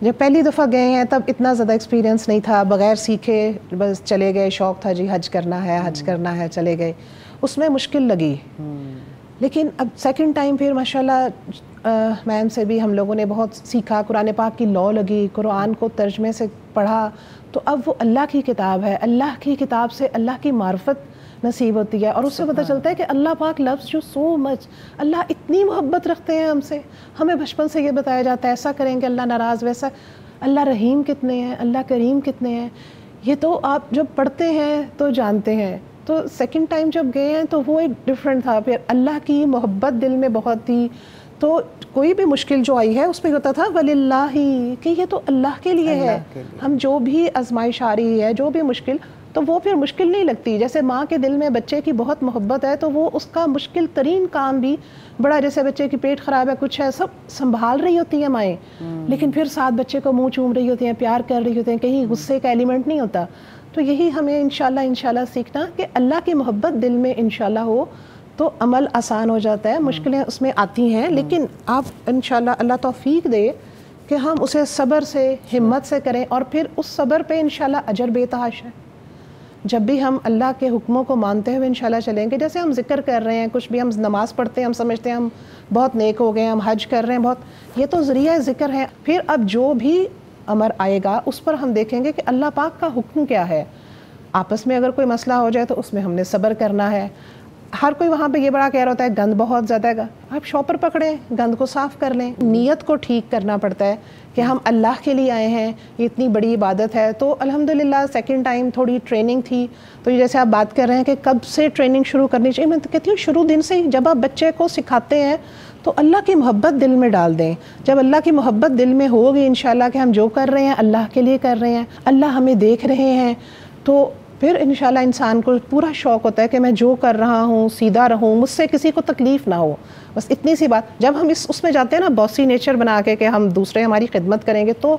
جب پہلی دفعہ گئے ہیں تب اتنا زیادہ ایکسپیرینس نہیں تھا، بغیر سیکھے بس چلے گئے، شوق تھا جی حج کرنا ہے چلے گئے، اس میں مشکل لگی. لیکن اب سیکنڈ ٹائم پھر ماشاءاللہ میم سے بھی ہم لوگوں نے بہت سیکھا، قرآن پاک کی لو لگی، قرآن کو ترجمے سے پڑھا، تو اب وہ اللہ کی کتاب ہے، اللہ کی کتاب سے اللہ کی معرفت نصیب ہوتی ہے، اور اس سے پتہ چلتا ہے کہ اللہ پاک لفظ جو سو مچ، اللہ اتنی محبت رکھتے ہیں ہم سے. ہمیں بچپن سے یہ بتایا جاتا ہے ایسا کریں گے اللہ ناراض، ویسا. اللہ رحیم کتنے ہیں، اللہ کریم کتنے ہیں، یہ تو آپ جب پڑھتے ہیں تو جانتے ہیں. تو سیکنڈ ٹائم جب گئے ہیں تو وہ ایک ڈفرینٹ تھا، پھر اللہ کی محبت دل میں بہت تھی. تو کوئی بھی مشکل جو آئی ہے اس پہ ہوتا تھا وَلِلَّهِ، کہ یہ تو اللہ کے لیے ہے. ہم جو بھی آزمائش آ رہی ہے، جو بھی مشکل، تو وہ پھر مشکل نہیں لگتی. جیسے ماں کے دل میں بچے کی بہت محبت ہے تو وہ اس کا مشکل ترین کام بھی بڑا، جیسے بچے کی پیٹ خراب ہے، کچھ ہے، سب سنبھال رہی ہوتی ہیں مائیں، لیکن پھر ساتھ بچے کو منہ چوم رہی ہوتی ہیں، پیار کر رہی ہوتی ہیں، کہیں غصے کا ایلیمنٹ نہیں ہوتا. تو یہی ہمیں انشاءاللہ سیکھنا کہ اللہ کی محبت دل میں انشاءاللہ ہو تو عمل آسان ہو جاتا ہے. مشکلیں اس میں آتی ہیں لیکن آپ انشاءاللہ اللہ توفیق دے کہ ہم اسے صبر سے، ہمت سے کریں، اور پھر اس صبر پہ انشاءاللہ اجر بے تحاشا ہے. جب بھی ہم اللہ کے حکموں کو مانتے ہوئے انشاءاللہ چلیں گے، جیسے ہم ذکر کر رہے ہیں، کچھ بھی ہم نماز پڑھتے ہیں، ہم سمجھتے ہیں ہم بہت نیک ہو گئے ہیں، ہم حج کر رہے ہیں، بہت، یہ تو ذریعہ ذکر ہے. پھر اب جو بھی امر آئے گا اس پر ہم دیکھیں گے کہ اللہ پاک کا حکم کیا ہے. آپس میں اگر کوئی مسئلہ ہو جائے تو اس میں ہم نے صبر کرنا ہے. ہر کوئی وہاں پہ یہ بڑا کہہ رہا ہوتا ہے گند بہت زیادہ ہے، آپ شاپر پکڑیں، گند کو صاف کر لیں. نیت کو ٹھیک کرنا پڑتا ہے کہ ہم اللہ کے لیے آئے ہیں، یہ اتنی بڑی عبادت ہے. تو الحمدللہ سیکنڈ ٹائم تھوڑی ٹریننگ تھی. تو جیسے آپ بات کر رہے ہیں کہ کب سے ٹریننگ شروع کرنی چاہیے، میں تو کہتی ہوں شروع دن سے ہی. جب آپ بچے کو سکھاتے ہیں تو اللہ کی محبت دل میں ڈال دیں. جب اللہ کی محبت دل میں ہوگی انشاءاللہ کہ ہم جو کر رہے ہیں اللہ کے لیے کر رہے ہیں، اللہ ہمیں دیکھ رہے ہیں، تو پھر انشاءاللہ انسان کو پورا شوق ہوتا ہے کہ میں جو کر رہا ہوں سیدھا رہوں، مجھ سے کسی کو تکلیف نہ ہو. بس اتنی سی بات. جب ہم اس میں جاتے ہیں نا باسی نیچر بنا کے کہ ہم دوسرے ہماری خدمت کریں گے تو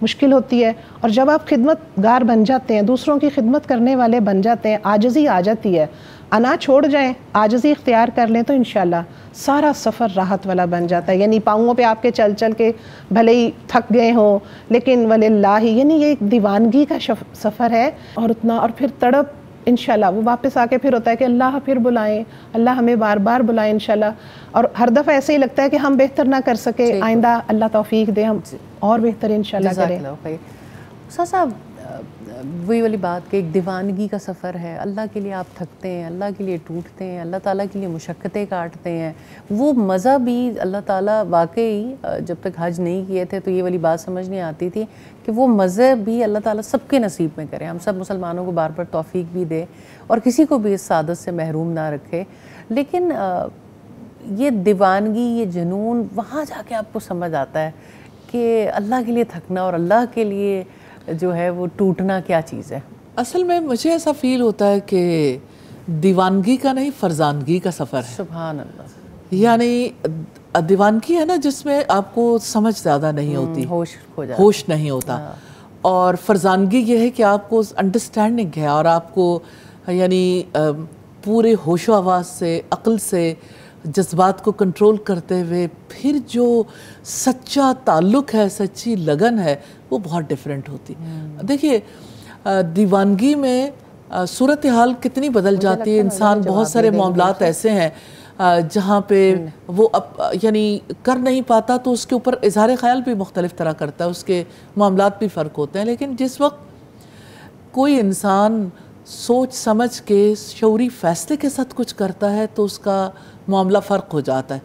مشکل ہوتی ہے. اور جب آپ خدمت گار بن جاتے ہیں، دوسروں کی خدمت کرنے والے بن جاتے ہیں، عاجزی آ جاتی ہے، انا چھوڑ جائیں، عاجزی اختیار کر لیں، تو انشاءاللہ سارا سفر راحت والا بن جاتا ہے. یعنی پاؤں پہ آپ کے چل چل کے بھلے ہی تھک گئے ہوں، لیکن وللہ، یعنی یہ ایک دیوانگی کا سفر ہے. اور اتنا، اور پھر تڑپ انشاءاللہ وہ واپس آ کے پھر ہوتا ہے کہ اللہ پھر بلائیں، اللہ ہمیں بار بار بلائیں انشاءاللہ. اور ہر دفعہ ایسے ہی لگتا ہے کہ ہم بہتر نہ کر سکے، آئندہ اللہ توفیق دے ہم اور بہتر انشاءاللہ کریں. استاد صاحب، وہی والی بات کہ ایک دیوانگی کا سفر ہے، اللہ کے لیے آپ تھکتے ہیں، اللہ کے لیے ٹوٹتے ہیں، اللہ تعالیٰ کے لیے مشقتیں کاٹتے ہیں. وہ مزہ بھی اللہ تعالیٰ واقعی، جب تک حج نہیں کیے تھے تو یہ والی بات سمجھ نہیں آتی تھی کہ وہ مزے بھی اللہ تعالیٰ سب کے نصیب میں کرے، ہم سب مسلمانوں کو بار بار توفیق بھی دے اور کسی کو بھی اس سعادت سے محروم نہ رکھے. لیکن یہ دیوانگی، یہ جنون، وہاں جا کے آپ کو سمجھ آتا ہے کہ اللہ کے لیے تھکنا اور اللہ کے لیے جو ہے وہ ٹوٹنا کیا چیز ہے. اصل میں مجھے ایسا فیل ہوتا ہے کہ دیوانگی کا نہیں، فرزانگی کا سفر ہے. سبحان اللہ. یعنی دیوانگی ہے نا جس میں آپ کو سمجھ زیادہ نہیں ہوتی، ہوش نہیں ہوتا. اور فرزانگی یہ ہے کہ آپ کو انڈرسٹینڈنگ ہے اور آپ کو یعنی پورے ہوش و حواس سے، عقل سے، جذبات کو کنٹرول کرتے ہوئے پھر جو سچا تعلق ہے، سچی لگن ہے، وہ بہت ڈیفرنٹ ہوتی. دیکھیے دیوانگی میں صورتحال کتنی بدل جاتی ہے. انسان بہت سارے معاملات ایسے ہیں جہاں پہ وہ یعنی کر نہیں پاتا تو اس کے اوپر اظہار خیال بھی مختلف طرح کرتا ہے، اس کے معاملات بھی فرق ہوتے ہیں. لیکن جس وقت کوئی انسان سوچ سمجھ کے شعوری فیصلے کے ساتھ کچھ کرتا ہے تو اس کا معاملہ فرق ہو جاتا ہے.